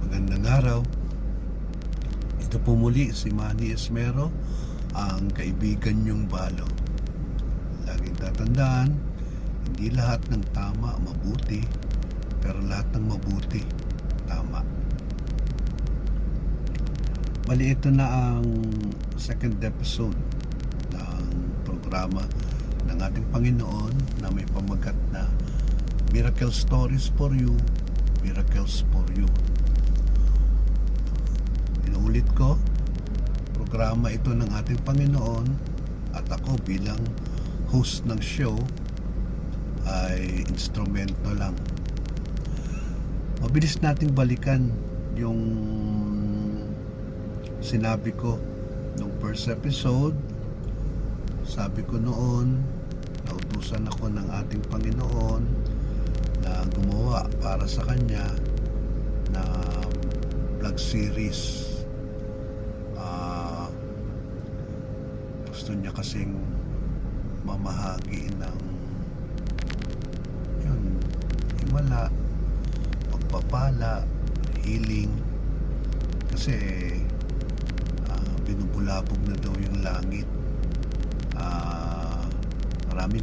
Magandang araw. Ito po muli si Manny Esmero, ang kaibigan niyong balo. Laging tatandaan, hindi lahat ng tama mabuti, pero lahat ng mabuti tama. Bali, ito na ang second episode ng programa ng ating Panginoon na may pamagat na Miracle Stories for You, Miracles for You. Inuulit ko, programa ito ng ating Panginoon at ako bilang host ng show ay instrumento lang. Mabilis nating balikan yung sinabi ko nung first episode. Sabi ko noon, nautusan ako ng ating Panginoon na gumawa para sa Kanya na vlog series. Gusto niya kasing mamahagi ng yun, himala, pagpapala, healing, kasi binubulabog na daw yung langit.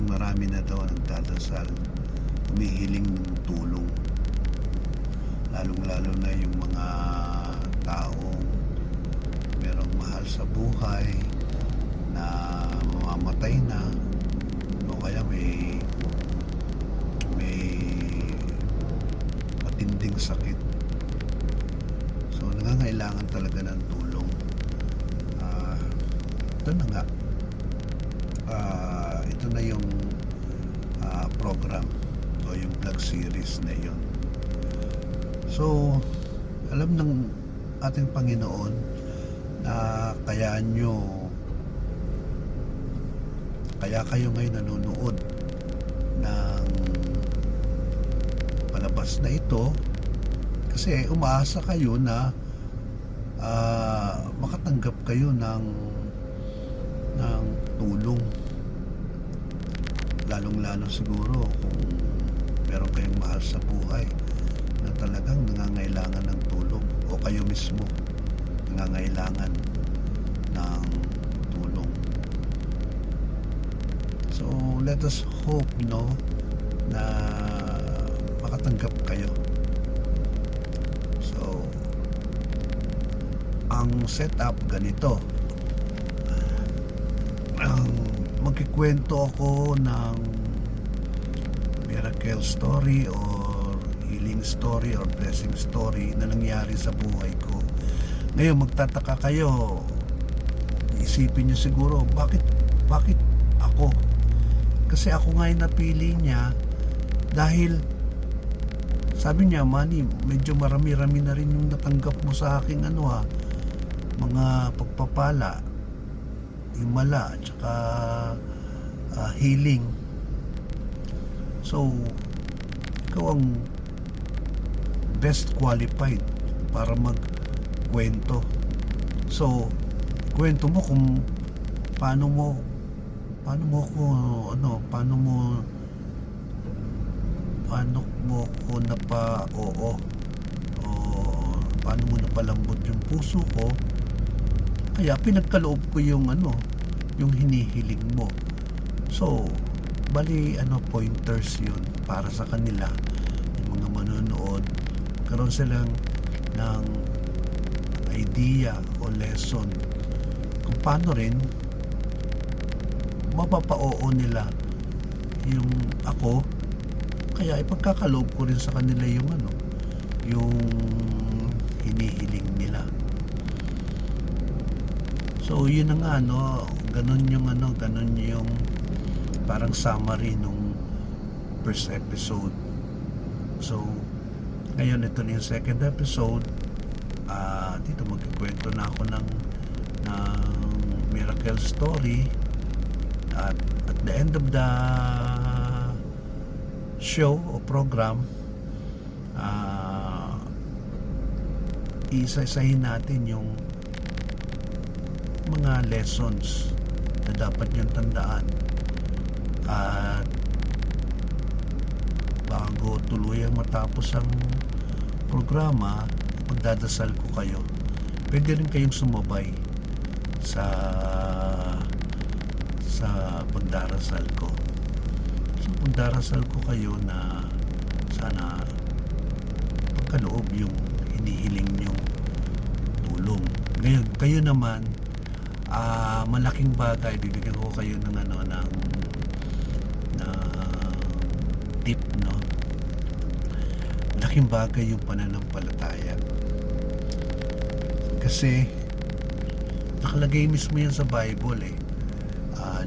Marami na daw nagdadasal, humihiling ng tulong, lalong-lalo na yung mga taong merong mahal sa buhay na mamamatay na, o kaya may matinding sakit. So nangangailangan talaga ng tulong. Ito na nga, ito na yung program o yung vlog series na yun. So alam ng ating Panginoon na kaya kayo ngayon nanonood ng palabas na ito kasi umaasa kayo na makatanggap kayo ng tulong, lalong-lalo siguro kung meron kayong mahal sa buhay na talagang nangangailangan ng tulong, o kayo mismo nangangailangan ng tulong. So let us hope na makatanggap kayo. So ang setup ganito, magkikwento ako ng miracle story or healing story or blessing story na nangyari sa buhay ko. Ngayon magtataka kayo, isipin nyo siguro, bakit ako? Kasi ako nga yung napili niya dahil sabi niya, Manny, medyo marami-rami na rin yung natanggap mo sa aking mga pagpapala, himala, at saka healing. So ikaw ang best qualified para magkwento. So kwento mo kung paano mo ko o paano mo napalambot yung puso ko, kaya pinagkaloob ko yung hinihiling mo. So bali pointers yun para sa kanila, yung mga manonood, karon silang ng idea o lesson kung paano rin mapapa-oo nila yung ako, kaya ipagkakaloob ko rin sa kanila yung hinihiling nila. So yun na nga, ganun yung parang summary nung first episode. So ngayon ito na yung second episode. Dito magkikwento na ako ng miracle story, at at the end of the show o program, isa-isahin natin yung mga lessons na dapat niyong tandaan, at bago tuluyang matapos ang programa, pagdadasal ko kayo, pwede rin kayong sumabay sa pagdarasal ko. So pagdarasal ko kayo na sana pagkaloob yung hinihiling nyong tulong. Ngayon, kayo naman, malaking bagay, bibigyan ko kayo ng tip, no? Malaking bagay yung pananampalataya. Kasi nakalagay mismo yan sa Bible eh.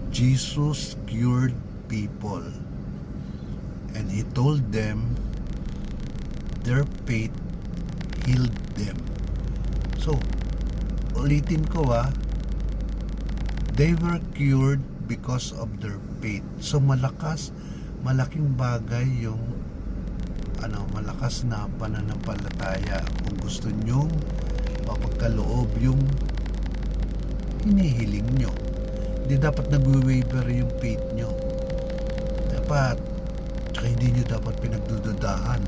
Jesus cured people and He told them their faith healed them. So, ulitin ko they were cured because of their faith. So malaking bagay yung malakas na pananampalataya kung gusto nyong mapagkaloob yung hinihiling nyo. Hindi dapat nagwe-waver yung faith nyo. Dapat hindi nyo dapat pinagdududahan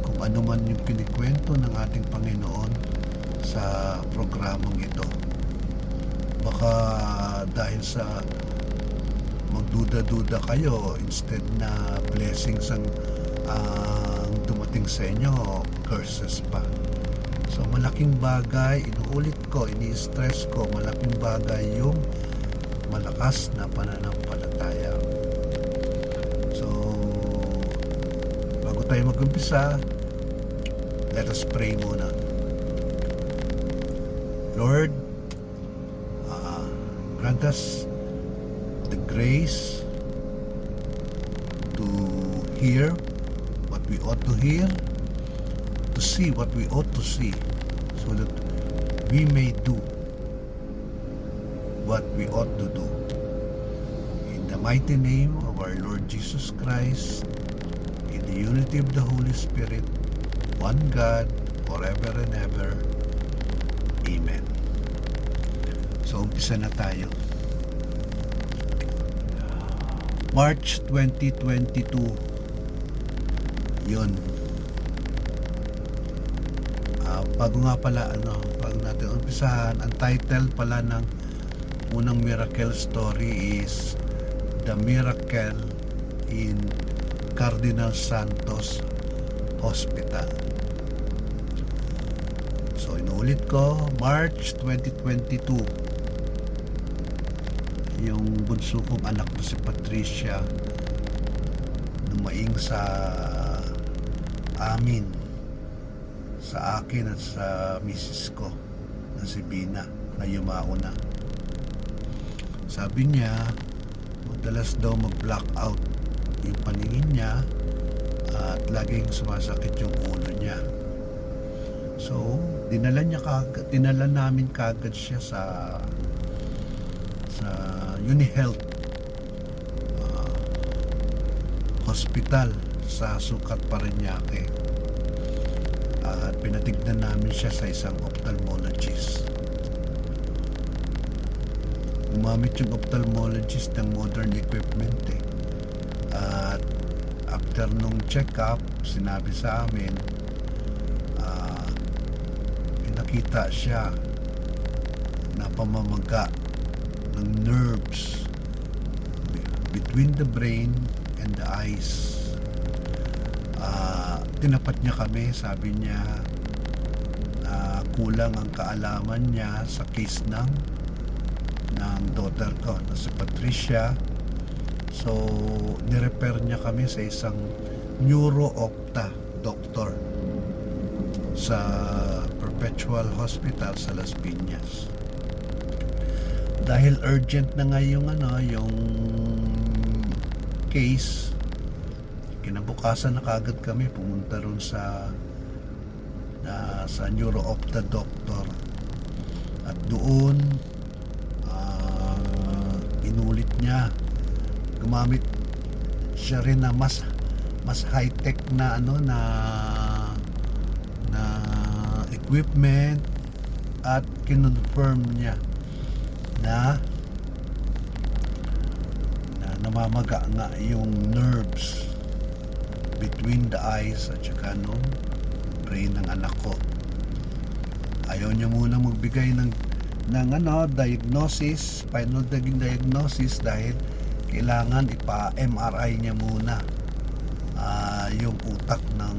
kung ano man yung kinikwento ng ating Panginoon sa programang ito. Baka dahil sa magduda-duda kayo, instead na blessings ang dumating sa inyo, curses pa. So malaking bagay, inuulit ko, ini-stress ko, malaking bagay yung malakas na pananampalataya. So bago tayo mag-umpisa, let us pray muna. Lord, grant us the grace to hear what we ought to hear, to see what we ought to see, so that we may do what we ought to do. In the mighty name of our Lord Jesus Christ, in the unity of the Holy Spirit, one God, forever and ever. Amen. So, umpisa na tayo. March 2022. Yun. Bago natin umpisahan, ang title pala ng unang miracle story is The Miracle in Cardinal Santos Hospital. So, inuulit ko, March 2022. Yung bunso kong anak na si Patricia lumaing sa amin, sa akin at sa misis ko na si Bina, na yumao na. Sabi niya madalas daw mag-black out yung paningin niya at laging sumasakit yung ulo niya. So dinala namin kagad siya sa UniHealth Hospital sa Sukat, Parañaque. At pinatignan namin siya sa isang ophthalmologist. Gumamit yung ophthalmologist ng modern equipment At after nung check-up, sinabi sa amin, pinakita siya na pamamaga ng nerves between the brain and the eyes. Tinapat niya kami, sabi niya kulang ang kaalaman niya sa case ng daughter ko na si Patricia. So nirepair niya kami sa isang neuro-opta doctor sa Perpetual Hospital sa Las Piñas. Dahil urgent na nga yung case, kinabukasan na kagad kami pumunta ron sa neuro-opta doctor. At doon inulit niya, gumamit siya rin na mas high-tech na na equipment at kinonfirm niya na namamaga nga yung nerves between the eyes at saka nung brain ng anak ko. Ayaw niya muna magbigay ng diagnosis, final diagnosis, dahil kailangan ipa-MRI niya muna yung utak ng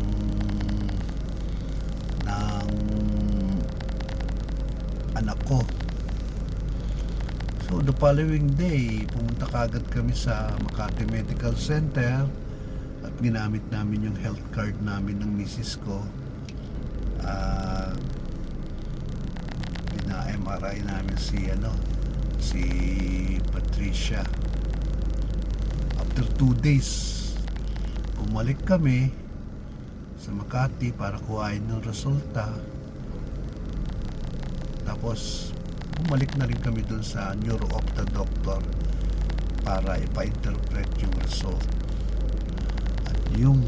anak ko. So the following day, pumunta kagad kami sa Makati Medical Center at ginamit namin yung health card namin ng misis ko. Pina-MRI namin si Patricia. After 2 days, bumalik kami sa Makati para kuhain ng resulta. Tapos bumalik na rin kami dun sa neuro-opta doctor para ipa-interpret yung result. At yung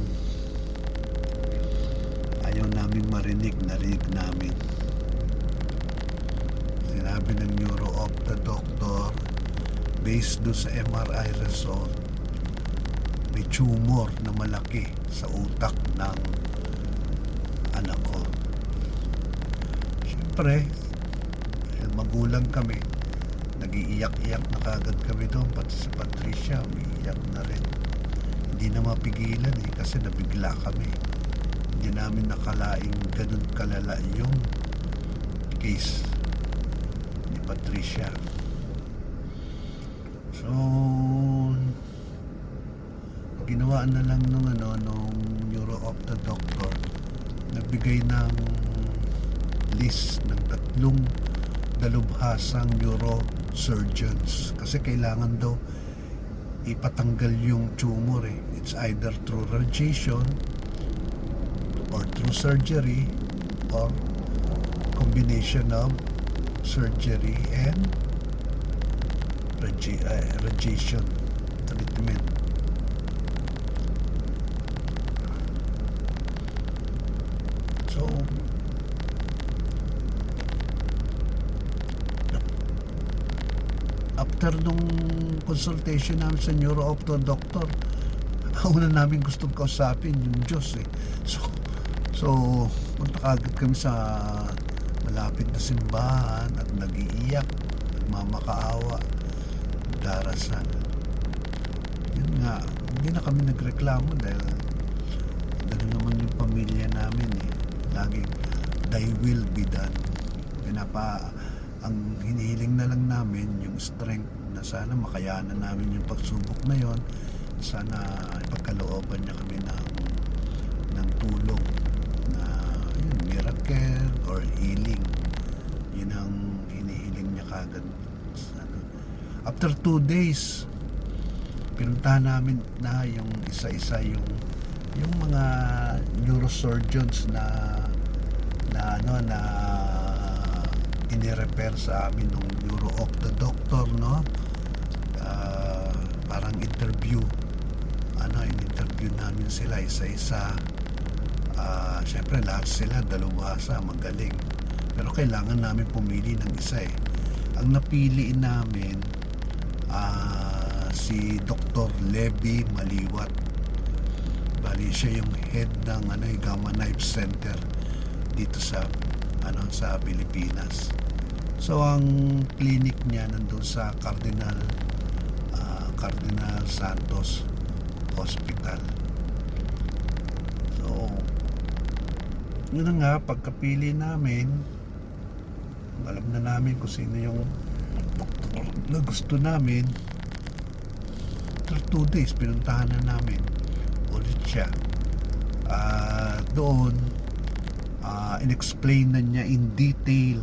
ayaw namin marinig, narinig namin. Sinabi ng neuro-opta doctor, based dun sa MRI result, may tumor na malaki sa utak ng anak ko. Siyempre, magulang kami, nag-iiyak-iyak na kagad kami doon, pati si Patricia umiiyak na rin. Hindi na mapigilan kasi nabigla kami. Hindi namin nakalaing ganun kalala yung case ni Patricia. So ginawa na lang nung neuro-opta doctor, nagbigay ng list ng 3 dalubhasang neurosurgeons kasi kailangan daw ipatanggal yung tumor. It's either through radiation or through surgery or combination of surgery and radiation treatment. So after nung consultation namin sa neuro-opto doctor, ang una namin gustong kausapin yung Diyos. So punta kagad kami sa malapit na simbahan at nag-iiyak, nagmamakaawa, darasal. Yun nga, hindi na kami nagreklamo dahil gano'n naman yung pamilya namin laging thy will be done. Ang hinihiling na lang namin yung strength na sana makayanan namin yung pagsubok na yon. Sana ipagkalooban niya kami ng tulong na yun, miracle or healing. Yun ang hinihiling niya kagad. After 2 days, pinuntahan namin na yung isa-isa yung mga neurosurgeons na ini-repair sa amin ng neuro-opta doctor, parang interview. In-interview namin sila isa-isa. Syempre lahat sila dalubhasa, magaling. Pero kailangan namin pumili ng isa. Ang napili namin si Dr. Levi Maliwat. Bali siya yung head ng Gamma Knife Center dito sa Pilipinas. So ang clinic niya nandun sa Cardinal Santos Hospital. So yun na nga, pagkapili namin, alam na namin kung sino yung doktor na gusto namin. After 2 days, pinuntahan na namin ulit siya. Doon in-explain na niya in detail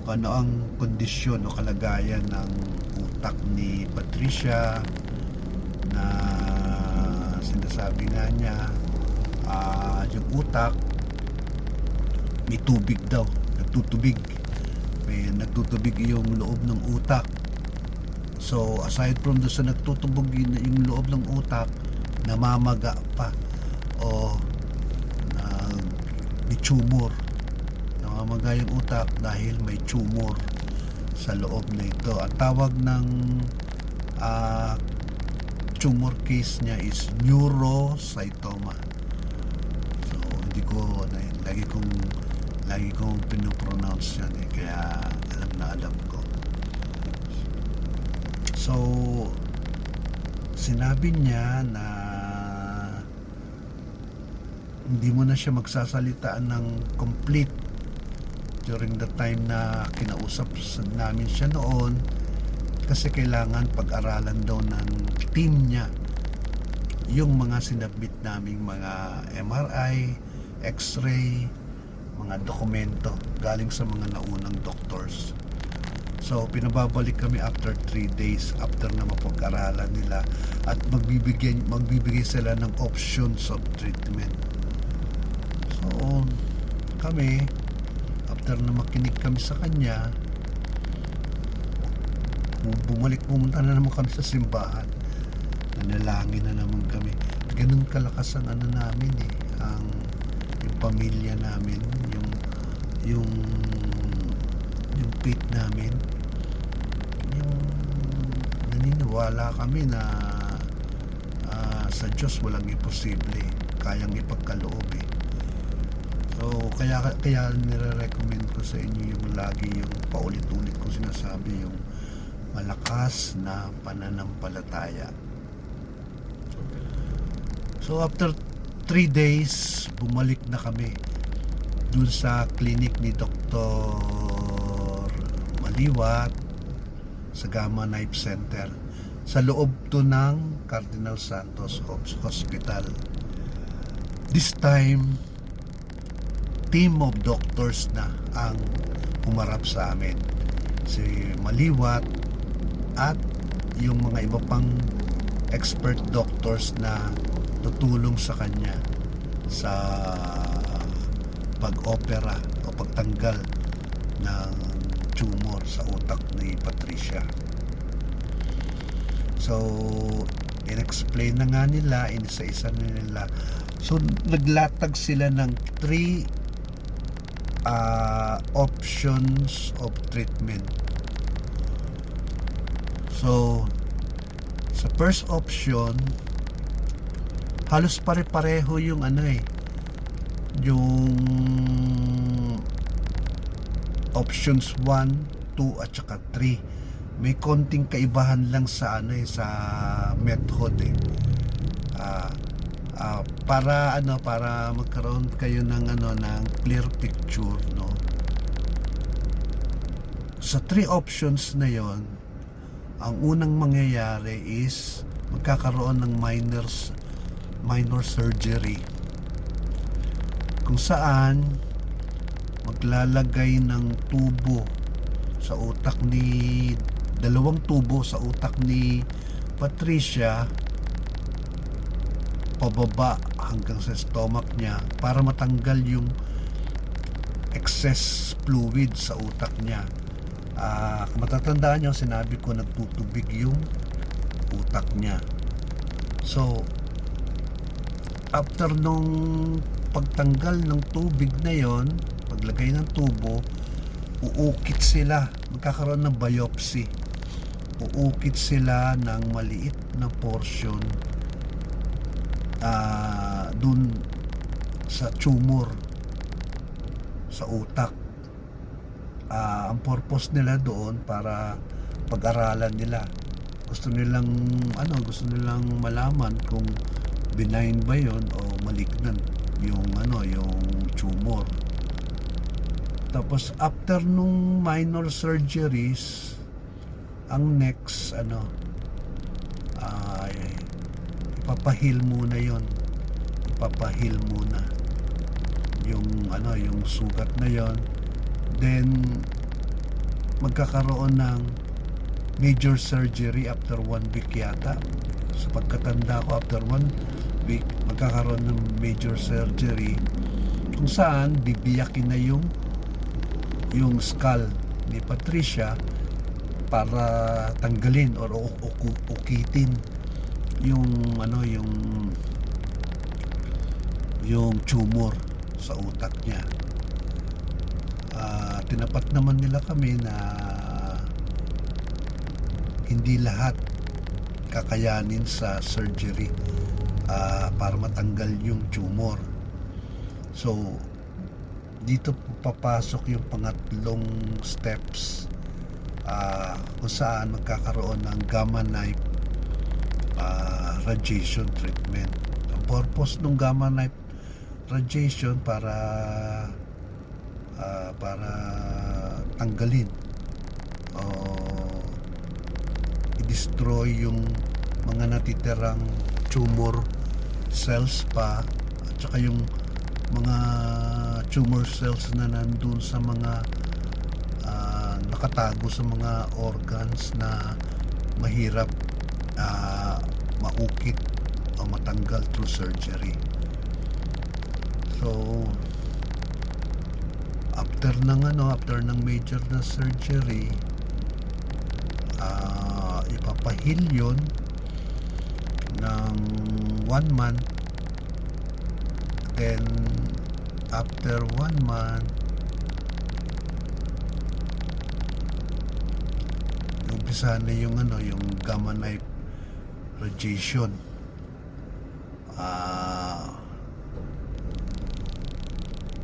kung ano ang kondisyon o kalagayan ng utak ni Patricia, na sinasabi nga niya yung utak may tubig daw, nagtutubig yung loob ng utak. So aside from doon sa nagtutubog yung loob ng utak, namamaga pa o may tumor. Namamaga yung utak dahil may tumor sa loob na ito. Ang tawag ng tumor case niya is neurocytoma. So hindi ko lagi kong Lagi kong pinopronounce yan eh, kaya alam na alam ko. So, sinabi niya na hindi mo na siya magsasalitaan ng complete during the time na kinausap namin siya noon, kasi kailangan pag-aralan daw ng team niya yung mga sinabit naming mga MRI, X-ray, mga dokumento galing sa mga naunang doctors. So pinababalik kami after 3 days after na mapag-aralan nila, at magbibigay sila ng options of treatment. So kami, after na makinig kami sa kanya, pumunta na naman kami sa simbahan, nanalangin na naman kami. Ganun kalakas ang ano namin eh, yung pamilya namin, yung faith namin, yung naniniwala kami na sa Diyos walang imposible, kayang ipagkaloob eh. So kaya nire-recommend ko sa inyo yung lagi yung paulit-ulit ko sinasabi, yung malakas na pananampalataya. So after 3 days, bumalik na kami dun sa clinic ni Dr. Maliwat sa Gamma Knife Center, sa loob to ng Cardinal Santos Hospital. This time, team of doctors na ang humarap sa amin. Si Maliwat at yung mga iba pang expert doctors na tutulong sa kanya sa pag-opera o pagtanggal ng tumor sa utak ni Patricia. So in-explain na nga nila, inisa-isa na nila. So naglatag sila ng 3 options of treatment. So sa first option, halos pare-pareho yung yung options 1, 2 at saka 3. May konting kaibahan lang sa sa method eh. Para magkaroon kayo ng ng clear picture, no. Sa 3 options na yon, ang unang mangyayari is magkakaroon ng minor surgery, kung saan maglalagay ng tubo sa utak ni 2 tubo sa utak ni Patricia pababa hanggang sa stomach niya para matanggal yung excess fluid sa utak niya. Kung matatandaan nyo, sinabi ko nagtutubig yung utak niya. So after nung pagtanggal ng tubig na yon, paglagay ng tubo, uukit sila, magkakaroon ng biopsy. Uukit sila ng maliit na portion dun sa tumor sa utak. Ang purpose nila doon para pag-aralan nila. Gusto nilang malaman kung benign ba yon o malignant yung tumor. Tapos after nung minor surgeries, ang next ipapahil muna yon. Ipapahil muna yung sugat na yon. Then magkakaroon ng major surgery after 1 week yata. Sa pagkatanda ko, after 1 week magkakaroon ng major surgery kung saan bibiyakin na yung skull ni Patricia para tanggalin or ukitin yung tumor sa utak niya. Tinapat naman nila kami na hindi lahat kakayanin sa surgery para matanggal yung tumor. So dito papasok yung pangatlong steps, kung saan magkakaroon ng gamma knife radiation treatment. Ang purpose ng gamma knife radiation para tanggalin o i-destroy yung mga natitirang tumor cells pa, at saka yung mga tumor cells na nandun sa mga nakatago sa mga organs na mahirap maukit o matanggal through surgery. So after ng major na surgery, ipapahil yun ng 1 month. Then after 1 month, umpisa na yung gamma knife radiation.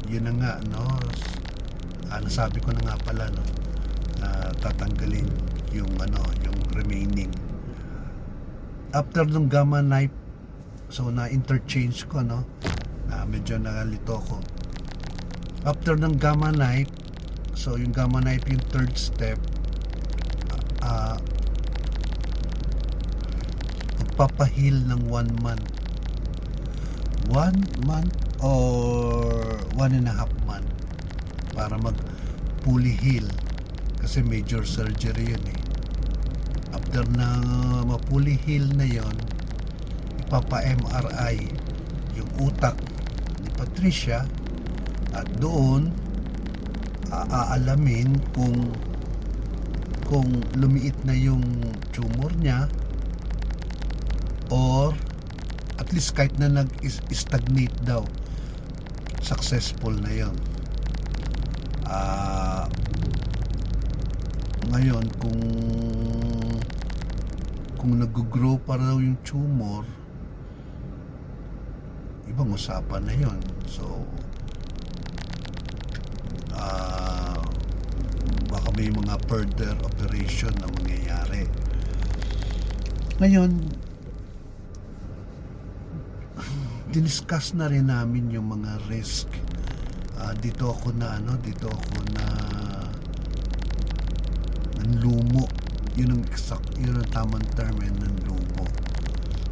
Yun na nga, nasabi ko na nga pala, tatanggalin yung remaining. After ng gamma knife, so na-interchange ko, medyo nakalito ko. After ng gamma knife, so yung gamma knife yung third step, magpapahil ng 1 month. 1 month or 1.5 month para fully heal, kasi major surgery yun eh. After na ma-fully heal na yon, ipapa-MRI yung utak ni Patricia, at doon aalamin kung lumiit na yung tumor niya, or at least kahit na nag-stagnate daw, successful na yon. Ngayon kung nag-grow pa raw yung tumor, ibang usapan na yon. So baka may mga further operation na mangyayari. Ngayon, diniscuss na rin namin yung mga risk. Dito ako na nanlumo. Yun ang tamang term, nanlumo.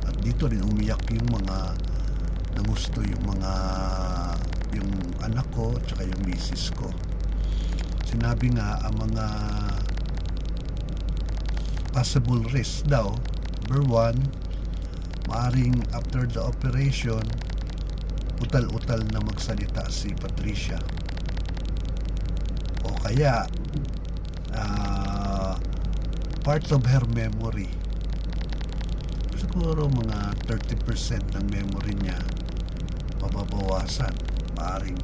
At dito rin umiyak yung mga nangusto, yung anak ko at saka yung misis ko. Sinabi nga ang mga possible risk daw. Number 1, maaring after the operation, utal-utal na magsalita si Patricia, o kaya part of her memory, siguro mga 30% ng memory niya mababawasan. Maaring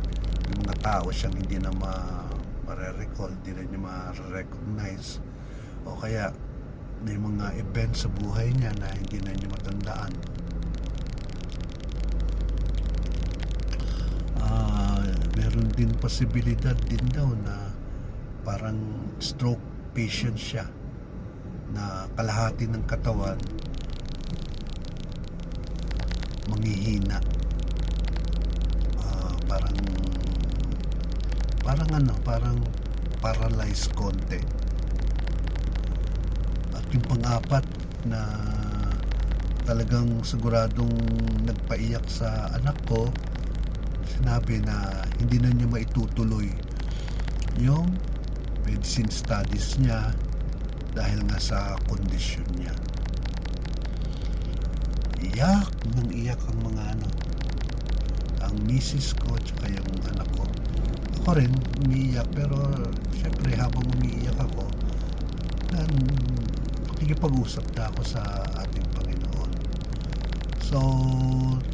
yung mga tao siyang hindi na ma-recall, hindi na niya ma-recognize, o kaya may mga event sa buhay niya na hindi na niya matandaan. Meron din posibilidad din daw na parang stroke patient siya, na kalahati ng katawan manghihina, parang paralyzed konti. At yung pang-apat na talagang siguradong nagpaiyak sa anak ko, sinabi na hindi na niya maitutuloy yung medicine studies niya dahil nga sa kondisyon niya. Iyak nang iyak ang misis ko at saka yung anak ko. Ako rin umiiyak, pero syempre habang umiiyak ako, nakikipag-usap na ako sa ating Panginoon. So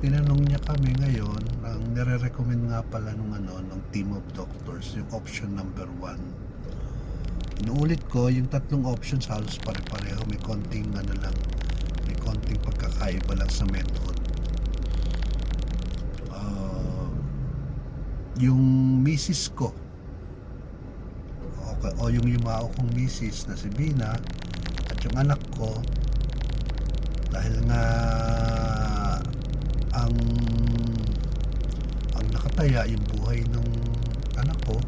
tinanong niya kami ngayon, ang nire-recommend nga pala ng team of doctors, yung option number 1. Inuulit ko, yung tatlong options halos pare-pareho, may konting pagkakaiba lang sa method. yung misis ko o yung yumao kong misis na si Bina at yung anak ko, dahil nga ang nakataya yung buhay ng anak ko,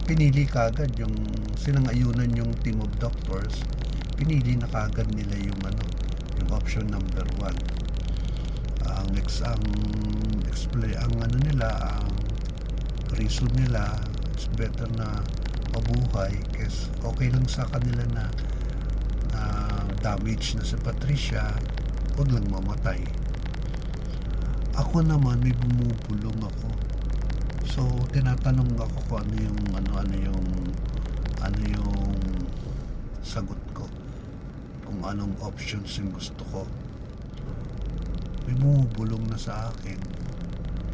pinili kagad yung sinangayunan yung team of doctors, pinili na kagad nila yung yung option number 1. Ang ano nila, ang reason nila, it's better na mabuhay kasi okay lang sa kanila na damage na si Patricia, huwag lang mamatay. Ako naman may bumubulong ako, so tinatanong ako kung ano yung sagot ko, kung anong options yung gusto ko. May bumubulong na sa akin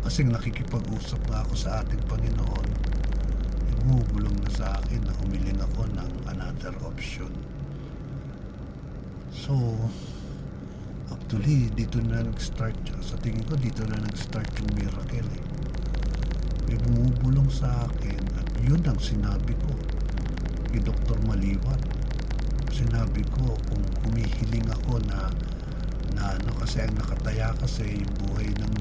kasi nakikipag-usap nga ako sa ating Panginoon. May bumubulong na sa akin na humiling ako ng another option. So actually dito na nag-start, sa tingin ko dito na nag-start yung miracle eh. May bumubulong sa akin at yun ang sinabi ko kay Dr. Maliwat. Sinabi ko kung humihiling ako na kasi ang nakataya kasi yung buhay ng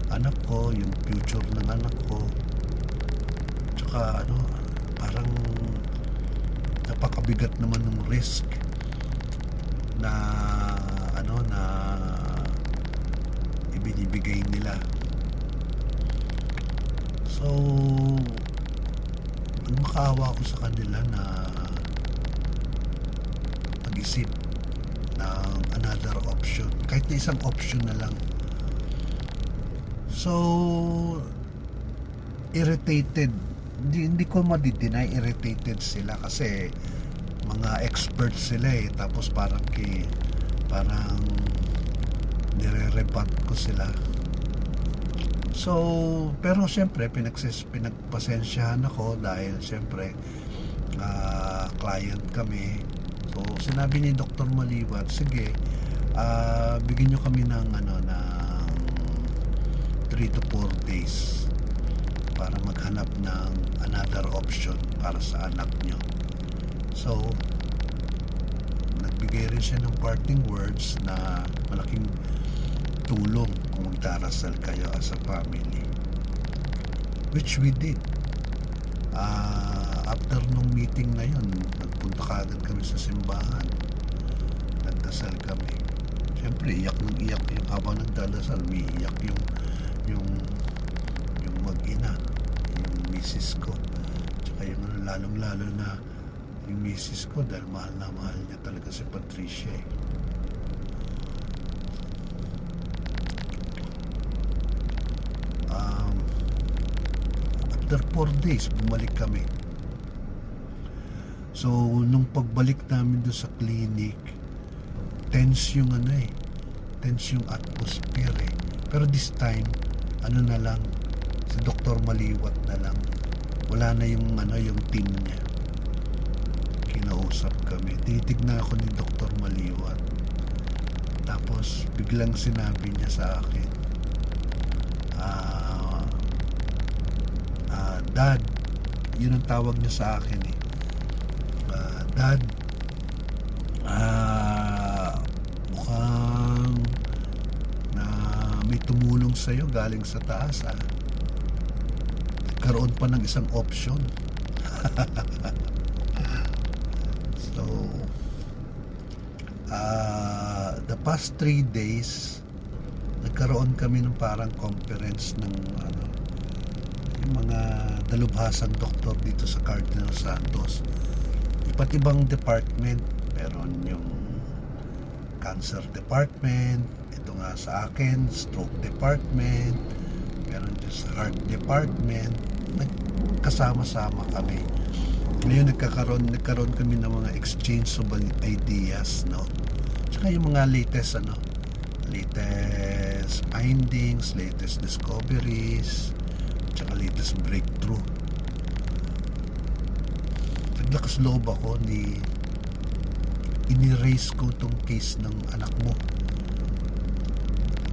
anak ko, yung future ng anak ko, tsaka parang napakabigat naman ng risk na na ibinibigay nila. So makaawa ako sa kanila na mag-isip ng another option, kahit na isang option na lang. So irritated, hindi ko madi-deny, irritated sila kasi mga experts sila eh, tapos parang nire-rebut ko sila. So pero syempre pinagpasensyahan ako dahil syempre client kami. So sinabi ni Dr. Maliwat, sige, bigyan nyo kami ng 3 to 4 days para maghanap ng another option para sa anak nyo. So nagbigay rin siya ng parting words na malaking tulong kung magdarasal kayo as a family, which we did. After nung meeting na yun, nagpunta kagad kami sa simbahan, nagdasal kami. Siyempre iyak yung habang nagdadasal, umiiyak yung mag-ina, yung misis ko, tsaka yung lalong-lalo na yung misis ko, dahil mahal na mahal niya talaga si Patricia eh. After 4 days bumalik kami. So nung pagbalik namin doon sa clinic, tense yung tense yung atmosphere eh. Pero this time na lang, si Dr. Maliwat na lang, wala na yung yung team niya. Kinausap kami, titignan ako ni Dr. Maliwat, tapos biglang sinabi niya sa akin, Dad, yun ang tawag niya sa akin eh, Dad, mukhang na may tumulong sa'yo galing sa taas nagkaroon pa ng isang option. So the past 3 days nagkaroon kami ng parang conference ng yung mga dalubhasang doktor dito sa Cardinal Santos, iba't ibang department. Meron yung cancer department, ito nga sa akin, stroke department, meron din sa heart department. Nagkasama-sama kami ngayon, nagkaroon kami ng mga exchange of ideas, no? Tsaka yung mga latest findings, latest discoveries, tsaka latest breakthrough. Naglakas loob ako iniraise ko tong case ng anak mo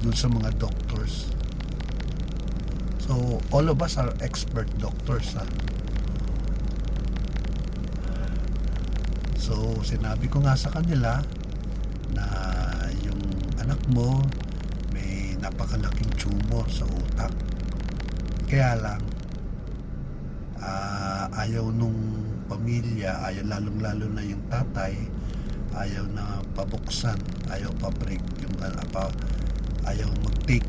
dun sa mga doctors. So So all of us are expert doctors, ha? So sinabi ko nga sa kanila na yung anak mo may napakalaking tumor sa utak. Kaya lang ayaw nung pamilya, ayaw lalong-lalo na yung tatay, ayaw na pabuksan, ayaw pa-break yung ayaw mag-take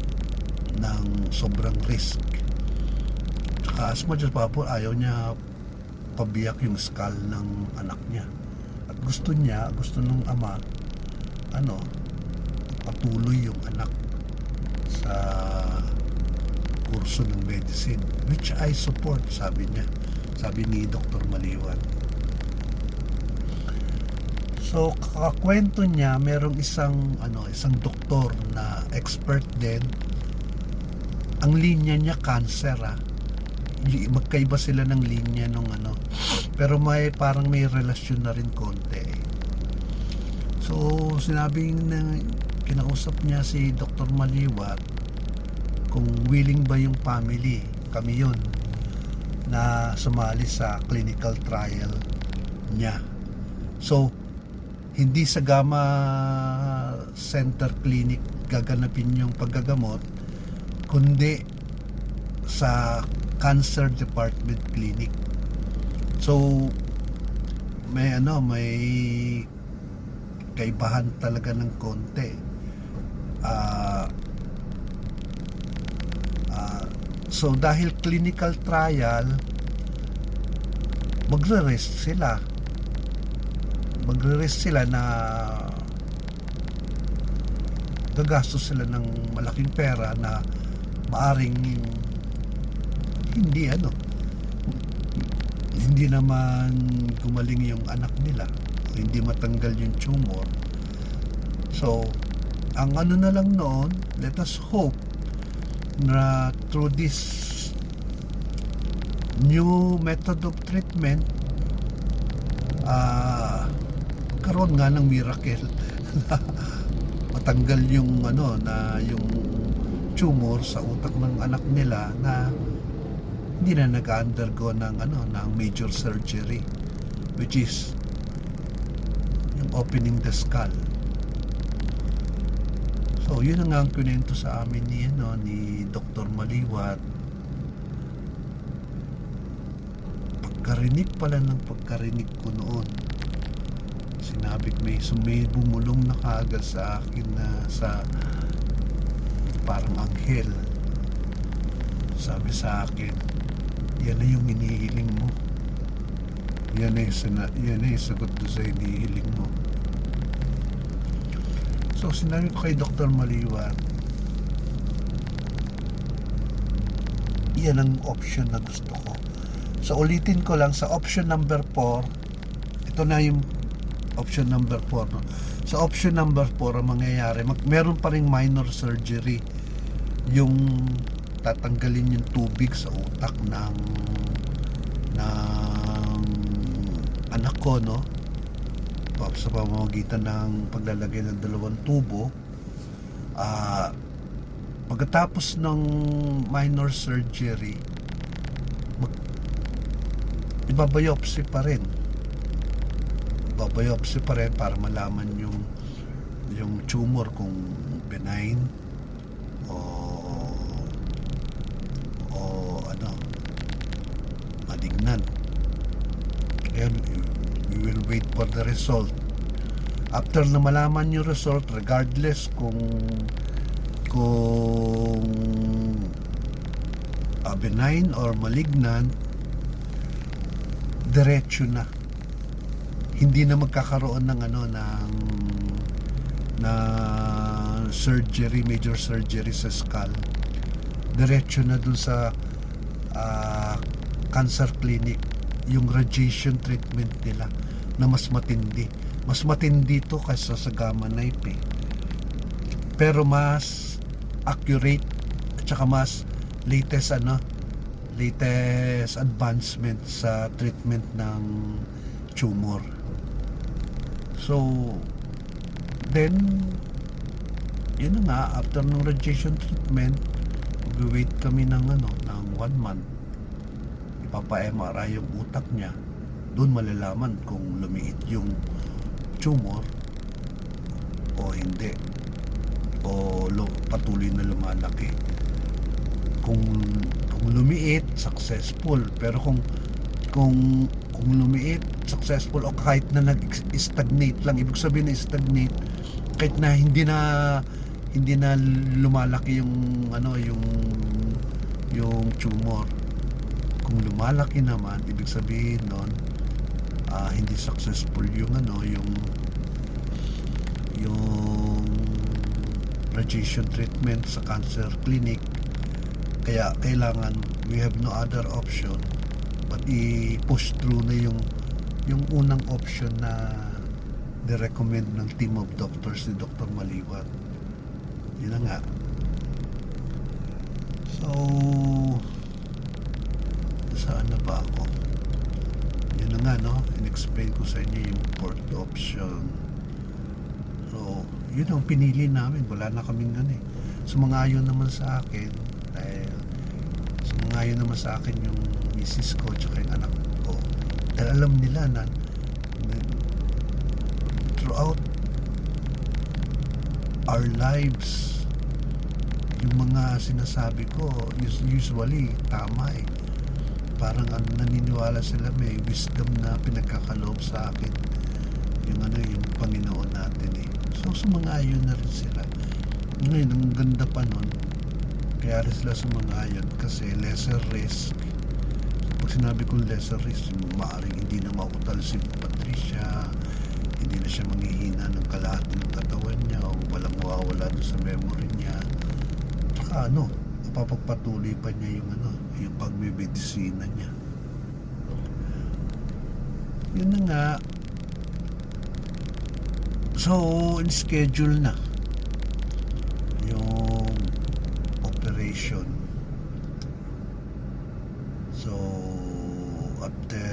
ng sobrang risk. Tsaka as much as possible, ayaw niya pabiyak yung skull ng anak niya. At gusto nung ama, patuloy yung anak sa kurso ng medicine, which I support, sabi ni Dr. Maliwan. So kakakwento niya, merong isang doktor na expert din. Ang linya niya cancer, magkaiba sila ng linya nung pero parang may relasyon na rin konti. So sinabing na kinausap niya si Dr. Maliwat kung willing ba yung family, kami yun, na sumali sa clinical trial niya. So hindi sa Gamma Center Clinic gaganapin yung paggagamot, kundi sa Cancer Department Clinic. So may kaibahan talaga ng konti. So dahil clinical trial, magre-risk sila na gagastos sila ng malaking pera na maaring hindi naman gumaling yung anak nila, hindi matanggal yung tumor. So ang na lang noon, let us hope na through this new method of treatment, karoon nga ng miracle matanggal yung yung tumor sa utak ng anak nila, na hindi na nag-undergo ng major surgery, which is yung opening the skull. So yun ang kunento sa amin ni Dr. Maliwat. Pagkarinig ko noon, sinabi ko, may bumulong na kaagad sa akin na sa parang anghel. Sabi sa akin, yan na yung hinihiling mo, yan na yung sagot doon sa hinihiling mo. So sinabi ko kay Dr. Maliwan, yan ang option na gusto ko. So ulitin ko lang, sa option number 4, ito na yung option number 4, no? Sa option number 4 ang mangyayari, meron pa ring minor surgery, yung tatanggalin yung tubig sa utak ng anak ko, no? Sa pamamagitan ng paglalagay ng 2 tubo. Pagkatapos ng minor surgery, ibabiopsy pa rin para malaman yung tumor kung benign o malignant. Kaya we will wait for the result. After na malaman yung result, regardless kung benign or malignant, diretso na. Hindi na magkakaroon ng surgery, major surgery sa skull. Diretso na dun sa cancer clinic, yung radiation treatment nila na mas matindi to kaysa sa gamma knife, pero mas accurate at saka mas latest advancement sa treatment ng tumor. So then yun na nga, after ng radiation treatment, magwe-wait kami ng ng 1 month. Ipapa-MRI yung utak niya. Doon malalaman kung lumiit yung tumor o hindi, o patuloy na lumalaki. Kung lumiit, successful. Pero kung lumiit, successful, o kahit na nag-stagnate lang, ibig sabihin na stagnate, kahit na hindi na lumalaki yung yung tumor. Kung lumalaki naman, ibig sabihin nun, hindi successful yung yung radiation treatment sa cancer clinic. Kaya kailangan, we have no other option but i-push through na yung unang option na ni-recommend ng team of doctors ni Dr. Maliwan. Yun na nga. So, saan na ba ako? Yun na nga, no? In-explain ko sa inyo yung fourth option. So, yun ang pinili namin. Wala na kaming Sumangayon naman sa akin, dahil sumangayon naman sa akin yung misis ko tsaka yung anak ko. Dahil alam nila na throughout our lives, yung mga sinasabi ko usually tama eh. Parang naniniwala sila, may wisdom na pinagkakaloob sa akin yung yung Panginoon natin eh. So sumangayon na rin sila. Ngayon, ang ganda pa nun, kaya rin sila sumangayon kasi lesser risk. Pag sinabi kong lesser risk, maaaring hindi na mautal si Patricia, hindi na siya manghihina ng kalahati ng katawan niya, o walang mawawala doon sa memory niya. Tsaka mapapagpatuloy pa niya yung pagmimedisina niya. Yun na nga. So, in schedule na yung operation. So, after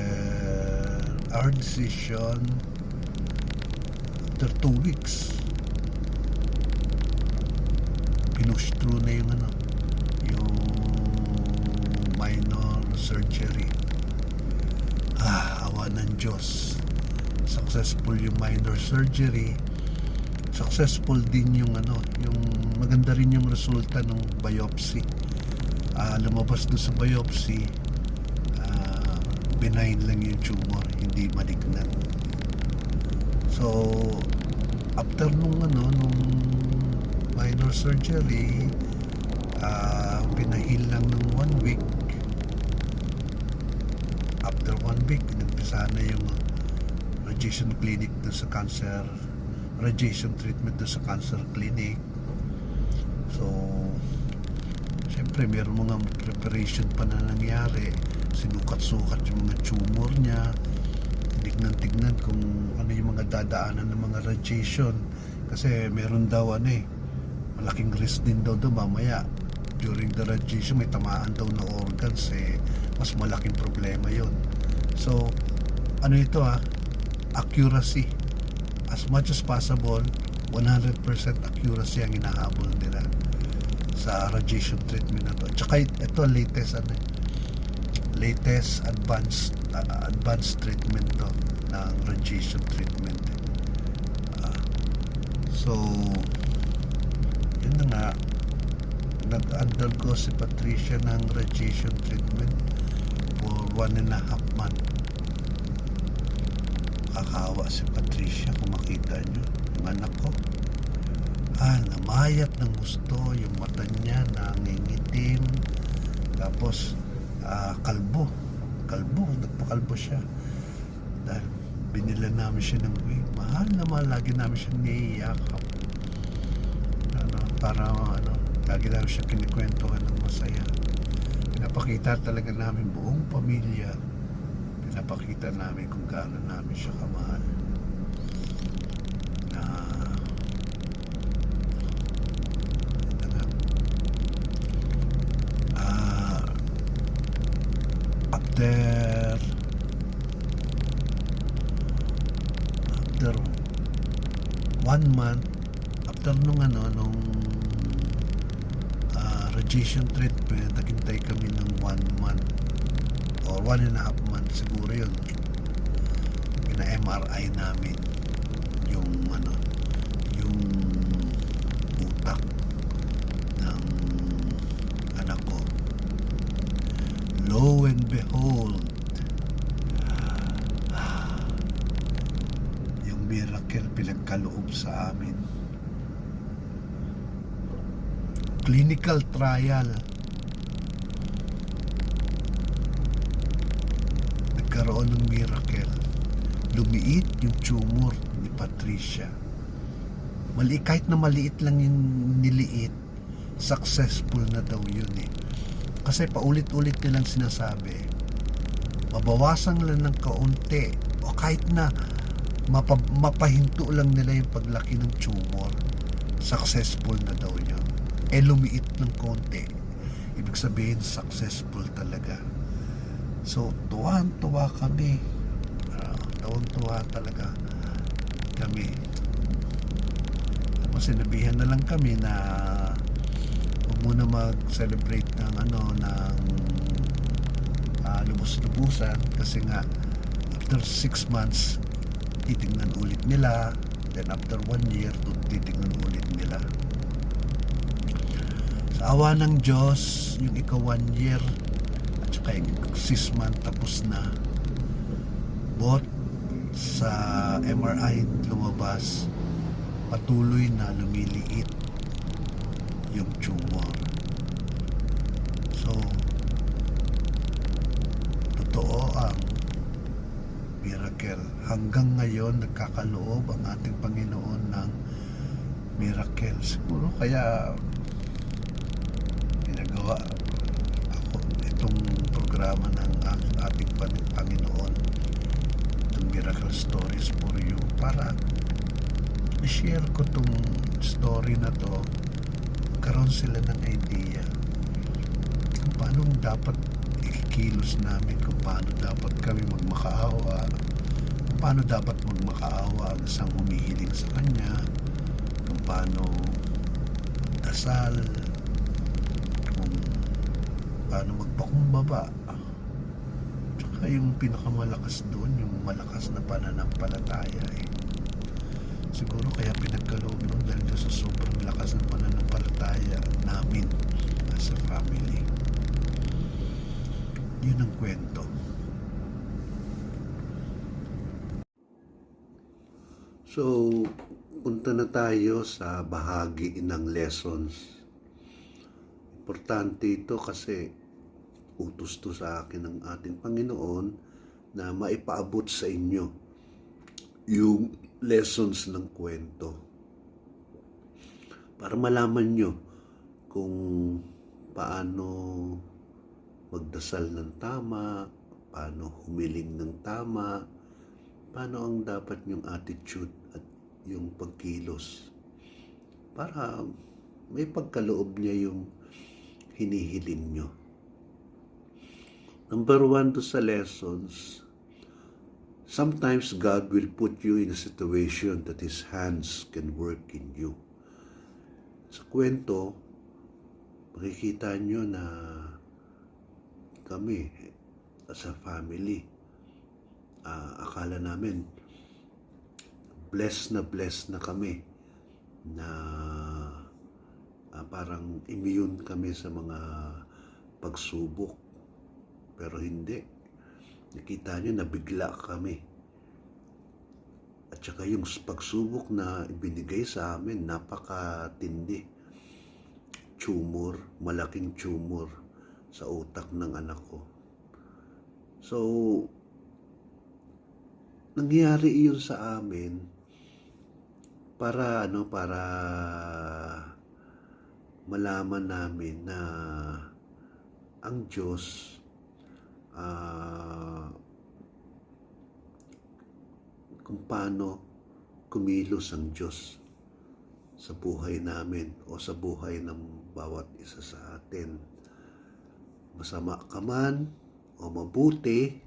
our decision, after 2 weeks, pinush through na yung yung minor surgery. Awa ng Diyos. Successful yung minor surgery. Successful din yung yung maganda rin yung resulta ng biopsy. Lumabas doon sa biopsy, benign lang yung tumor, hindi malignant. So after nung minor surgery, pinahil lang ng 1 week. After 1 week, nagpisa na yung radiation clinic doon sa cancer, radiation treatment doon sa cancer clinic. So syempre meron mga preparation pa na nangyari, sinukat-sukat yung mga tumor niya, tignan kung ano yung mga dadaanan ng mga radiation, kasi meron daw malaking risk din daw mamaya during the radiation may tamaan daw na organs, mas malaking problema yon. So ito accuracy, as much as possible, 100% accuracy ang hinahabol nila sa radiation treatment na to. Tsaka ito latest advanced treatment to ng radiation treatment. So yun na nga, nag-undergo si Patricia ng radiation treatment for 1.5 months. Kakawa si Patricia kung makita nyo yung anak ko. Namayat ng gusto, yung mata niya nangingitim, tapos kalbo, nagpakalbo siya dahil binila namin siya ng mahal na mahal. Lagi namin siya niyiyakap, para lagi namin siya kinikwentuhan ng masaya. Pinapakita talaga namin buong pamilya, pinapakita namin kung gaano namin siya kamahal. After 1 month, after nung radiation treatment, naghintay kami ng 1 month or 1.5 months siguro yun. Pina-MRI namin yung yung utak ng anak ko. Lo and behold, yung miracle pinagkaloob sa amin. Clinical trial. Nagkaroon ng miracle. Lumiit yung tumor ni Patricia. Kahit na maliit lang yung niliit, successful na daw yun eh. Kasi paulit-ulit nilang sinasabi, mabawasan lang ng kaunti o kahit na mapahinto lang nila yung paglaki ng tumor, successful na daw yun. Lumiit ng konti, ibig sabihin successful talaga. So tuwa kami, tuwa talaga kami. Tapos sinabihan na lang kami na huwag muna mag-celebrate ng lubos-lubusan kasi nga after 6 months titignan ulit nila, then after 1 year titignan ulit nila. Sa awa ng Diyos, yung 1 year at saka yung 6 months tapos na. Both sa MRI lumabas, patuloy na lumiliit yung tumor. So totoo ang miracle. Hanggang ngayon nagkakaloob ang ating Panginoon ng miracle. Siguro kaya ginagawa ako itong programa ng ating Panginoon, itong Miracle Stories for You, para i-share ko tong story na to, karon sila ng idea kung paano dapat ikikilos namin, kung paano dapat kami magmakaawa, kung paano dapat magmakaawa ang isang humihiling sa Kanya, kung paano magdasal, kung paano magpakumbaba. Tsaka yung pinakamalakas doon, yung malakas na pananampalataya eh. Siguro kaya pinagkaloob nun dahil sa sobrang lakas ng pananampalataya namin as a family. Yun ang kwento. So, punta na tayo sa bahagi ng lessons. Importante ito kasi utos to sa akin ng ating Panginoon na maipaabot sa inyo yung lessons ng kwento para malaman nyo kung paano magdasal ng tama, paano humiling ng tama, paano ang dapat yung attitude at yung pagkilos para may pagkaloob niya yung hinihiling nyo. Number 1 to sa lessons, sometimes God will put you in a situation that His hands can work in you. Sa kwento, makikita nyo na kami as a family, akala namin blessed na kami na parang immune kami sa mga pagsubok, pero hindi. Nakita nyo, nabigla kami. At saka yung pagsubok na ibinigay sa amin, napakatindi. Tumor, malaking tumor sa utak ng anak ko. So, nangyari iyon sa amin para malaman namin na ang Diyos kung paano kumilos ang Diyos sa buhay namin o sa buhay ng bawat isa sa atin. Masama ka man o mabuti,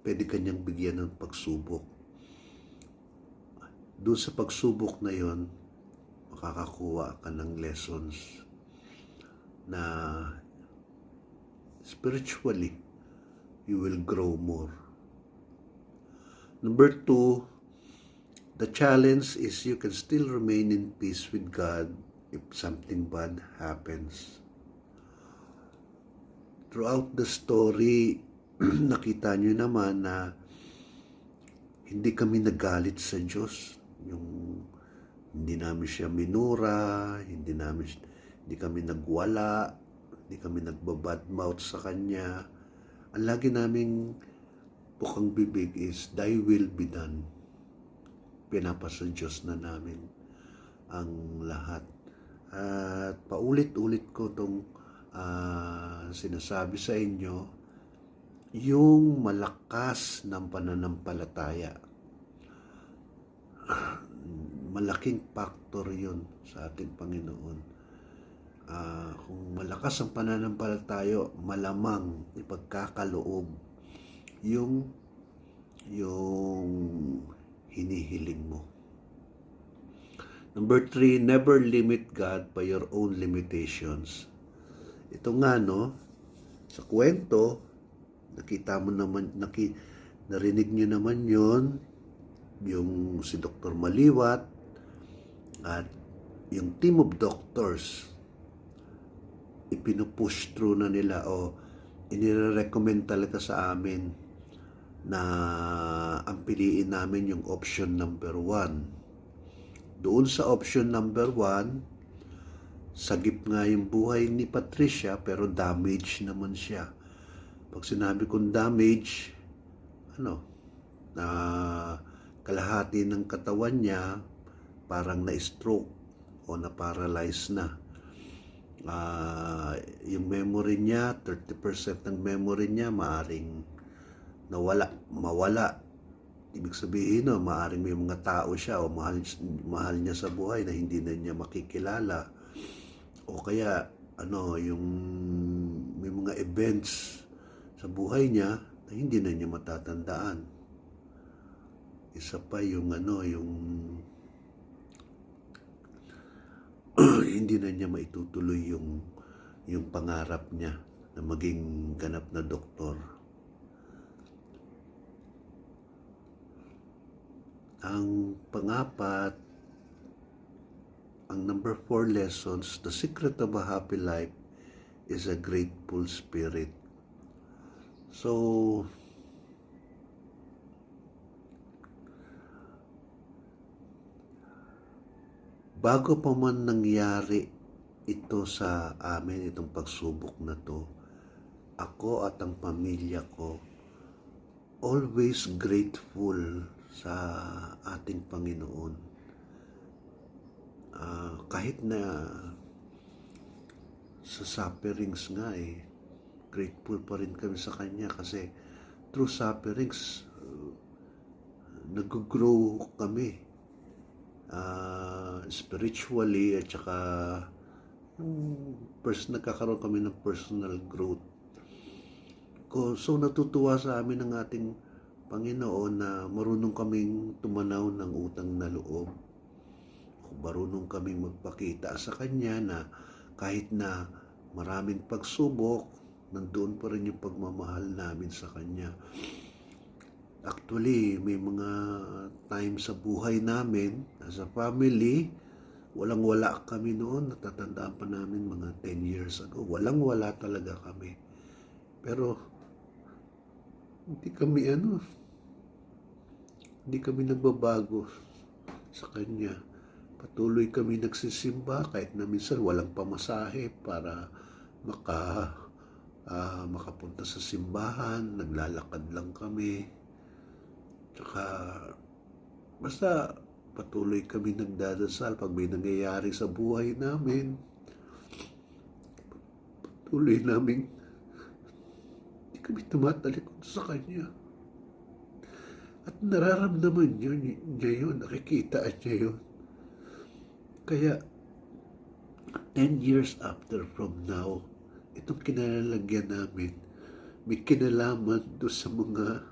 pwede kanyang bigyan ng pagsubok. Doon sa pagsubok na yon, makakakuha ka ng lessons na spiritually, you will grow more. Number 2, the challenge is you can still remain in peace with God if something bad happens. Throughout the story, nakita nyo naman na hindi kami nagalit sa Diyos. Hindi namin siya minura, hindi kami nagwala, hindi kami nagbabadmouth sa Kanya. Ang lagi naming bukang bibig is, Thy will be done. Pinapasa Diyos na namin ang lahat. At paulit-ulit ko itong sinasabi sa inyo, yung malakas ng pananampalataya. Malaking factor yun sa ating Panginoon. Kung malakas ang pananampalataya, malamang ipagkakaloob yung hinihiling mo. Number 3, never limit God by your own limitations. Ito nga, no, sa kwento, nakita mo naman, narinig nyo naman yon, yung si Dr. Maliwat at yung team of doctors, ipinupush through na nila o inire-recommend talaga sa amin na ang piliin namin yung option number 1. Doon sa option number 1, sagip nga yung buhay ni Patricia pero damage naman siya. Pag sinabi kong damage, na kalahati ng katawan niya parang na-stroke o na-paralyze na. Yung memory niya, 30% ng memory niya maaring mawala. Ibig sabihin, maaring may mga tao siya o mahal niya sa buhay na hindi na niya makikilala. O kaya, yung may mga events sa buhay niya na hindi na niya matatandaan. Isa pa yung hindi na niya maitutuloy yung pangarap niya na maging ganap na doktor. Ang pang-apat, ang number 4 lessons, the secret of a happy life is a grateful spirit. So, bago pa man nangyari ito sa amin, itong pagsubok na to, ako at ang pamilya ko, always grateful sa ating Panginoon. Kahit na sa sufferings nga grateful pa rin kami sa Kanya kasi through sufferings, nag-grow kami spiritually at saka nagkakaroon kami ng personal growth. So natutuwa sa amin ng ating Panginoon na marunong kaming tumanaw ng utang na loob. Marunong kaming magpakita sa Kanya na kahit na maraming pagsubok, nandoon pa rin yung pagmamahal namin sa Kanya. Actually, may mga time sa buhay namin, as a family, walang-wala kami noon. Natatandaan pa namin mga 10 years ago. Walang-wala talaga kami. Pero, hindi kami nagbabago sa Kanya. Patuloy kami nagsisimba kahit na minsan walang pamasahe para makapunta sa simbahan. Naglalakad lang kami. Tsaka, basta patuloy kami nagdadasal pag may nangyayari sa buhay namin. Patuloy namin hindi kami tumatalikod sa Kanya. At nararamdaman niya yun, nakikita niya yun. Kaya, 10 years after from now, itong kinalalagyan namin, may kinalaman doon sa mga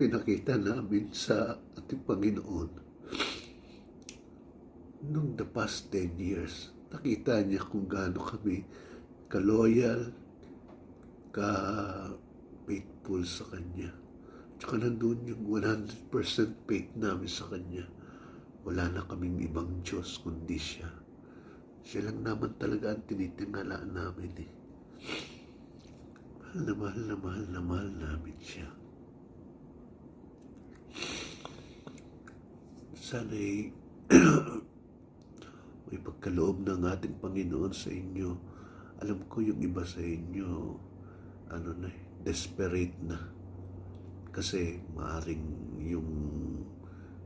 pinakita namin sa ating Panginoon. Nung the past 10 years, nakita niya kung gaano kami ka-loyal, pagka-faithful sa Kanya. Tsaka nandun yung 100% faith namin sa Kanya. Wala na kaming ibang Diyos kundi Siya. Siya lang naman talaga ang tinitingala namin eh. Mahal na mahal na mahal na mahal namin Siya. Sana'y may pagkaloob ng ating Panginoon sa inyo. Alam ko yung iba sa inyo, desperate na. Kasi maaring yung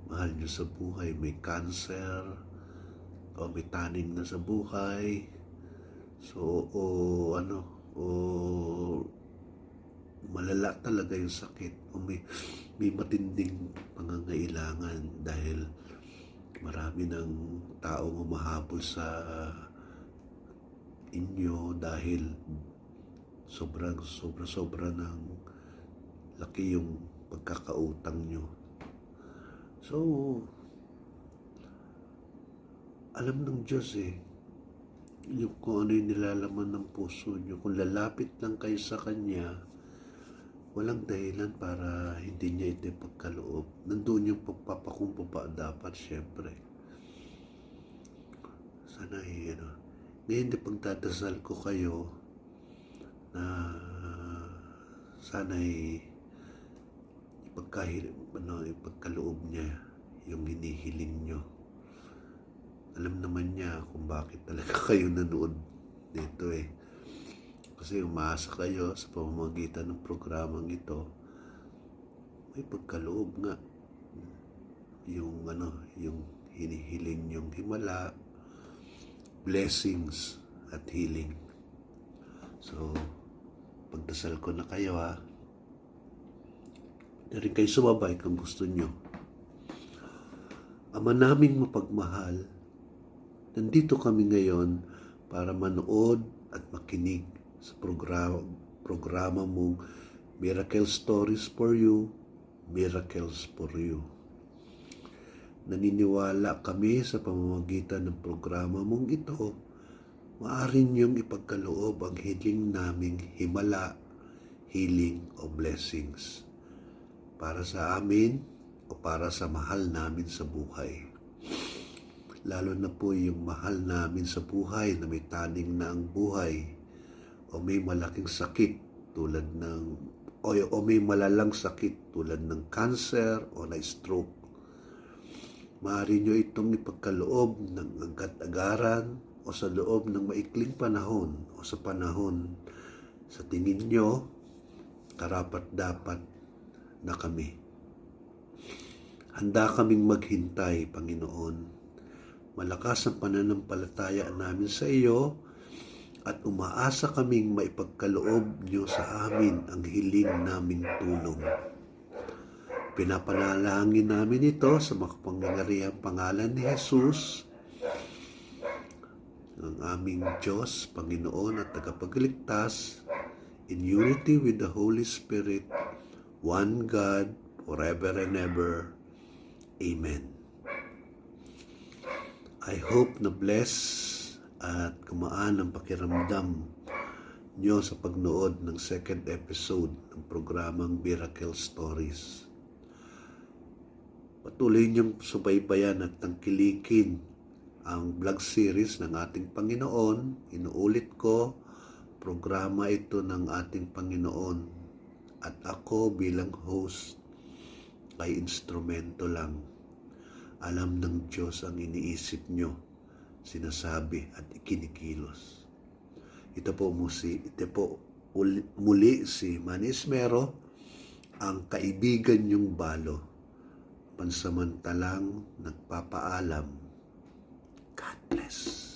mahal nyo sa buhay may cancer, o may tanim na sa buhay. So, malala talaga yung sakit. O may matinding pangangailangan dahil marami ng taong humahabol sa inyo dahil sobra ng laki yung pagkakautang nyo. So, alam ng Diyos yung kung ano yung nilalaman ng puso nyo. Kung lalapit lang kayo sa Kanya, walang dahilan para hindi niya ito pagkaloob. Nandun yung pagpapakumbaba dapat, syempre. Sana ngayon din pagdadasal ko kayo na sana ipagkaloob niya yung hinihiling nyo. Alam naman niya kung bakit talaga kayo nanood dito Kasi umaasa kayo sa pamamagitan ng programang ito, may pagkaloob nga yung hinihiling yung himala, blessings at healing. So, pagdasal ko na kayo na rin kayo sumabay kung gusto nyo. Ama naming mapagmahal, nandito kami ngayon para manood at makinig sa programa mong Miracle Stories for You, Miracles for You. Naniniwala kami sa pamamagitan ng programa mong ito, maaari niyong ipagkaloob ang hiling naming himala, healing o blessings para sa amin o para sa mahal namin sa buhay. Lalo na po yung mahal namin sa buhay na may taning na ang buhay o may malaking sakit tulad ng o may malalang sakit tulad ng cancer o na stroke. Maaari nyo itong ipagkaloob ng agad-agaran o sa loob ng maikling panahon o sa panahon sa tingin nyo karapat-dapat na kami. Handa kaming maghintay, Panginoon. Malakas ang pananampalataya namin sa iyo at umaasa kaming maipagkaloob niyo sa amin ang hiling naming tulong. Pinapanalangin namin ito sa makapangyarihang pangalan ni Jesus, ang aming Diyos, Panginoon at tagapagligtas, in unity with the Holy Spirit, one God, forever and ever. Amen. I hope na bless at gumaan ang pakiramdam nyo sa pagnood ng second episode ng programang Miracle Stories. Patuloy niyong subaybayan at tangkilikin ang vlog series ng ating Panginoon. Inuulit ko, programa ito ng ating Panginoon at ako bilang host ay instrumento lang. Alam ng Diyos ang iniisip nyo, sinasabi at ikinikilos. Ito po muli si Manny Esmero, ang kaibigan nyong balo, pansamantalang nagpapaalam. God bless.